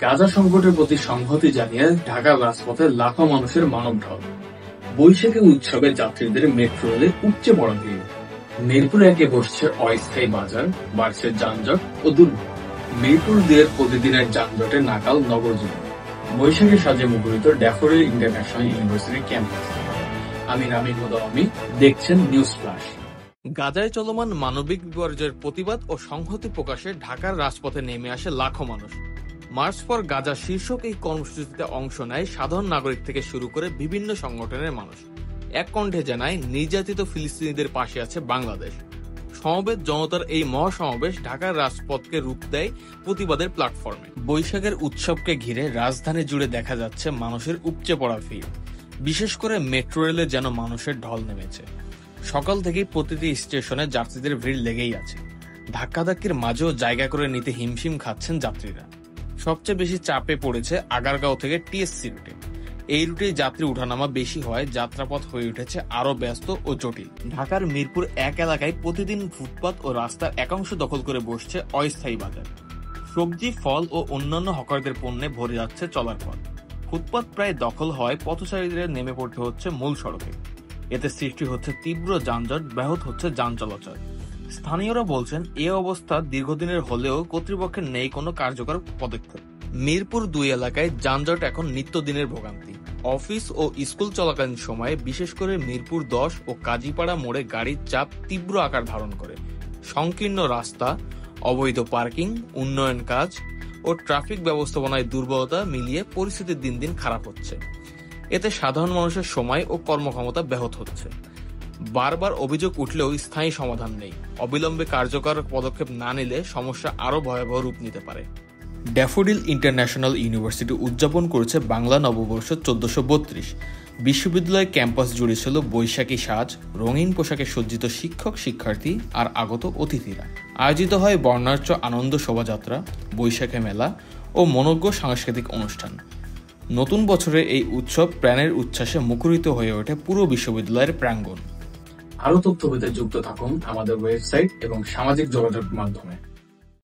গাজা সংকটের প্রতি সংহতি জানিয়ে ঢাকার রাজপথে লাখো মানুষের মানব ঢল। বৈশাখী উৎসবে যাত্রীদের মেট্রো রেলে উপচে পড়া ভিড়। মিরপুর একে বসছে অস্থায়ী বাজার, বাড়ছে যানজট ও দুর্ভোগ। মিরপুর 2 প্রতিদিনের যানজটে নাকাল নগর জীবন। বৈশাখী সাজে মুখরিত ড্যাফোডিল ইন্টারন্যাশনাল ইউনিভার্সিটি ক্যাম্পাস। আমি রামিন মুদাওয়ামি, দেখছেন নিউজ ফ্ল্যাশ। গাজায় চলমান মানবিক বিপর্যয়ের প্রতিবাদ ও সংহতি প্রকাশে ঢাকার রাজপথে নেমে আসে লাখো মানুষ। মার্চ ফর গাজা শীর্ষক এই কর্মসূচিতে অংশ নেয় সাধারণ নাগরিক থেকে শুরু করে বিভিন্ন সংগঠনের মানুষ। এক কণ্ঠে জানায়, নির্যাতিত ফিলিস্তিনিদের পাশে আছে বাংলাদেশ। সমবেত জনতার এই মহাসমাবেশ ঢাকার রাজপথকে রূপ দেয় প্রতিবাদের প্ল্যাটফর্মে। বৈশাখের উৎসবকে ঘিরে রাজধানী জুড়ে দেখা যাচ্ছে মানুষের উপচে পড়া ভিড়। বিশেষ করে মেট্রো রেলে যেন মানুষের ঢল নেমেছে। সকাল থেকেই প্রতিটি স্টেশনে যাত্রীদের ভিড় লেগেই আছে। ধাক্কাধাক্কির মাঝেও জায়গা করে নিতে হিমশিম খাচ্ছেন যাত্রীরা। সবচেয়ে বেশি চাপে পড়েছে আগারগাঁও থেকে টিএসসি রুটে। এই রুটে যাত্রী উঠানামা বেশি হয় যাত্রাপথ হয়ে উঠেছে আরো ব্যস্ত ও জটিল। ঢাকার মিরপুর 1 এলাকায় প্রতিদিন ফুটপাত ও রাস্তার একাংশ দখল করে বসছে অস্থায়ী বাজার। সবজি, ফল ও অন্যান্য হকারদের পণ্যে ভরে যাচ্ছে চলার পথ। ফুটপাত প্রায় দখল হয় পথচারীদের নেমে পড়তে হচ্ছে মূল সড়কে। এতে সৃষ্টি হচ্ছে তীব্র যানজট, ব্যাহত হচ্ছে যান চলাচল। স্থানীয়রা বলছেন, এ অবস্থা দীর্ঘদিনের হলেও কর্তৃপক্ষের নেই কোনো কার্যকর পদক্ষেপ। মিরপুর 2 এলাকায় যানজট এখন নিত্যদিনের ভোগান্তি। অফিস ও স্কুল চলাকালীন সময়ে বিশেষ করে মিরপুর 10 ও কাজীপাড়া মোড়ে গাড়ির চাপ তীব্র আকার ধারণ করে। সংকীর্ণ রাস্তা, অবৈধ পার্কিং, উন্নয়ন কাজ ও ট্রাফিক ব্যবস্থাপনায় দুর্বলতা মিলিয়ে পরিস্থিতি দিন দিন খারাপ হচ্ছে। এতে সাধারণ মানুষের সময় ও কর্মক্ষমতা ব্যাহত হচ্ছে। বারবার অভিযোগ উঠলেও স্থায়ী সমাধান নেই। অবিলম্বে কার্যকর পদক্ষেপ না নিলে সমস্যা আরও ভয়াবহ রূপ নিতে পারে। ড্যাফোডিল ইন্টারন্যাশনাল ইউনিভার্সিটি উদযাপন করেছে বাংলা নববর্ষ 1432। বিশ্ববিদ্যালয় ক্যাম্পাস জুড়ে ছিল বৈশাখী সাজ, রঙিন পোশাকে সজ্জিত শিক্ষক, শিক্ষার্থী আর আগত অতিথিরা। আয়োজিত হয় বর্ণাঢ্য আনন্দ শোভাযাত্রা, বৈশাখী মেলা ও মনোজ্ঞ সাংস্কৃতিক অনুষ্ঠান। নতুন বছরে এই উৎসব প্রাণের উচ্ছ্বাসে মুখরিত হয়ে ওঠে পুরো বিশ্ববিদ্যালয়ের প্রাঙ্গণ। আরও তথ্য পেতে যুক্ত থাকুন আমাদের ওয়েবসাইট এবং সামাজিক যোগাযোগ মাধ্যমে।